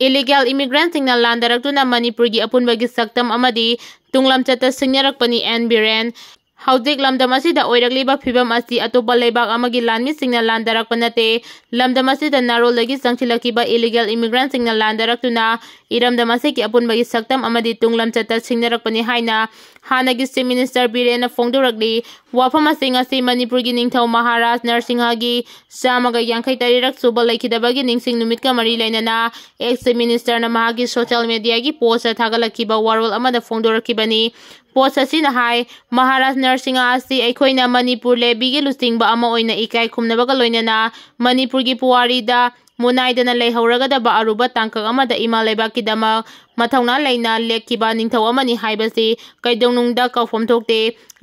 illegal immigrant Singna Landarakpa Manipurgi apunbagi saktam amadi tunglam chata singnarakpani and biren Haudik lamdam asida oiragliba phibam asi atopa leibak amagi lanmi Singna Landarakpa nate lamdam asida narolagi sangchilakiba illegal immigrant Singna Landaraktuna iramdam asiki apunbagi saktam amadi tunglam chata singnarakpani haina hanagi Chief Minister Birena Fongdoragli wafam asing asi Manipurgi ningthau Maharaj Narsingha samaga yankai tarirak suba laikidabagi ningsing numitka mari lainana ex minister na mahagi social media gi post thagalakiba warol amada Fongdorakibani post asina hai Maharaj Narsingha asi aikoina Manipur lebigi lusingba ama oina ikai khumnabaga loinana Manipur gi puwari da munaidana leihoragada aruba tangkak amada ima leibakidama mathauna leina lekkiba ningthau amani haibasi kaidongnungda kaufom thokte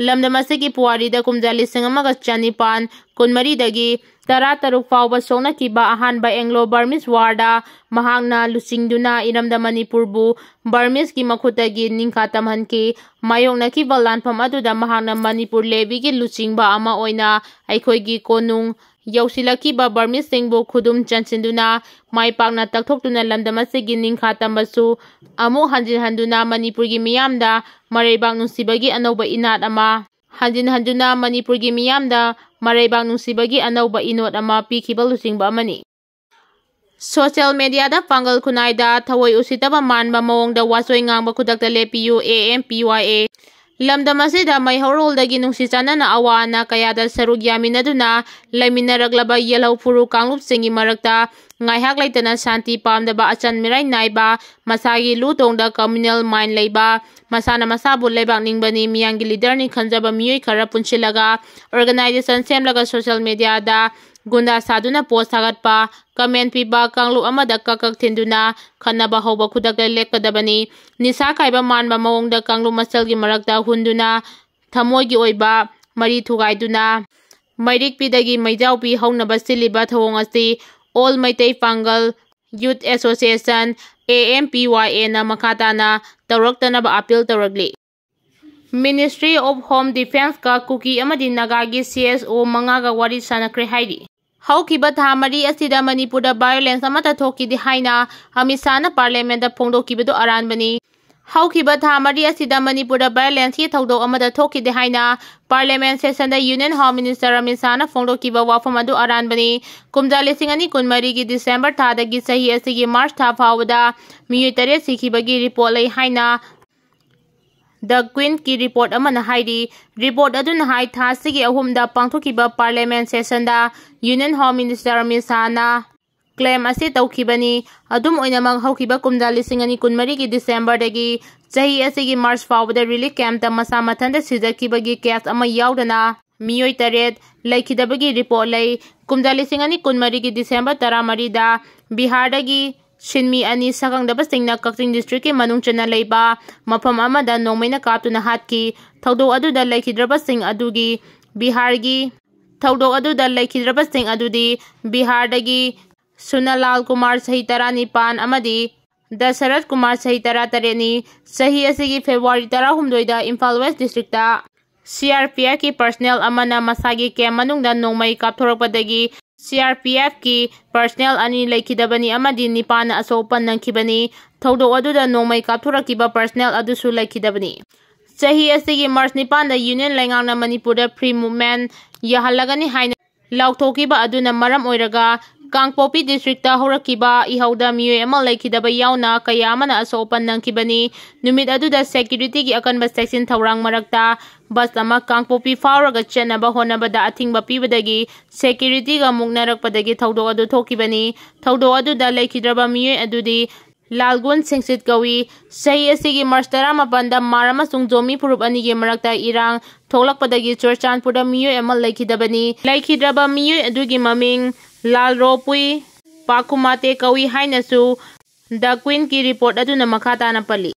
lamdamasigi puwari da kumjali singamaga chanipan kunmari dagi tara taruk fauba sona kiba ahanba Anglo Burmese warda mahangna lusingduna iramda Manipurbu Burmese ki makhutagi ningkhatamhanki mayongna ki balanpham aduda mahangna Manipur lebigi lusingba ama oina aikhoigi konung Yausilakiba Burmese singbu khudum chansinduna maipakna takthokduna lamdamasigi ningkhatambasu amu hanjin handuna Manipurgi miyamda mareibak nungsibagi anauba inat ama hanjin handuna Manipurgi miyamda mareibak nungsibagi anauba inot ama pikiba lusingba amani social media da pangal kunaida thawoi usitaba manba mawongda wasoi ngangba khudakta lepiu AMPYA lamdam asida maihorol-dagi nungsi chanana awana kayada saruk yaminaduna laiminaraglaba yelau furu kanglupsingi marakta ngaihak laitana shanti pamdaba achan mirai naiba masagi lutongda communal mind leiba masana masabu leibak ningbani miyangi leader ni khanjaba miyoi khara punchilaga organization semlaga social media da gunda saduna post thagatpa comment piba kanglu amada kakak thinduna khanaba hoba khudakta lekadabani nisa kaiba manba mawongda kanglu masalgi marakta hunduna thamoigi oiba mari thugaiduna mairik pidagi maijaupi haunaba siliba thawong asi All Meitei Pangal Youth Association AMPYA na makatana tawraktanaba appeal tawragli Ministry of Home Defense ka Kuki amadi Nagagi CSO mangaga wari sanakre haidi Haukiba thamari asida Manipurda violence amata thokidi haina hamisana parliament da phongdokibado aranbani Haukiba thamari asida Manipurda violence ki thawdok amada thokidi haina parliament session da Union Home Minister hamisana phongdokiba wafam adu aranbani kumjali singani kunmari gi December thadagi sahi asigi March tha phawada miyoi tare sikhibagi report lai haina The Queen ki report amana haidi report aduna hai thasigi ahumda pangthokiba parliament session da Union Home Minister misana claim ase tawkhibani adum oinamang haukiba kumjali singani kunmari gi December dagi sahi asigi March fawda relief camp ta masa mathanda sijakibagi case ama yaudana miyoi taret laikidabagi report lai kumjali singani kunmari gi December 13 da Bihar dagi Shinmi ani sakangdaba singna Kakching district ki manungchana leiba mafam amada nongmaina kaptuna hatki thawdo aduda laikhidraba sing adugi Bihargi thawdo aduda laikhidraba sing adudi Bihar dagi Sunalal Kumar sahi 19 amadi Dasarat Kumar sahi 13 sahi asigi February 16 da Imphal West district ta CRPF ki personnel amana masagi ke manungda nongmai kapthorakpadagi CRPF ki personnel ani laikidabani amadi nipana asopan nangkibani thawdo aduda nongmai kapthurakiba personnel adusu laikidabani sahi asigi March 9 da Union Laingangna Manipurda free movement yahalagani haina lauthokiba aduna maram oiraga Kangpopi district ta horakiba ihauda miyoi ama laikidaba yauna kaya amana asopan nangkibani numit aduda security gi akanba section thawrang marakta bus ama Kangpopi fauraga chenaba honabada athingba pibadagi security ga muknarakpadagi thawdo adu thokibani thawdo aduda laikidraba miyoi adudi Lalgun Singsit Gawi sahi asigi March 18 da Marama sung Jomi Purup anigi marakta irang thoklakpadagi Churchanpurda miyoi ama laikidraba miyoi adugi maming Lal Ropui Pakumate Kawi hainasu The Queen ki report aduna makata na pali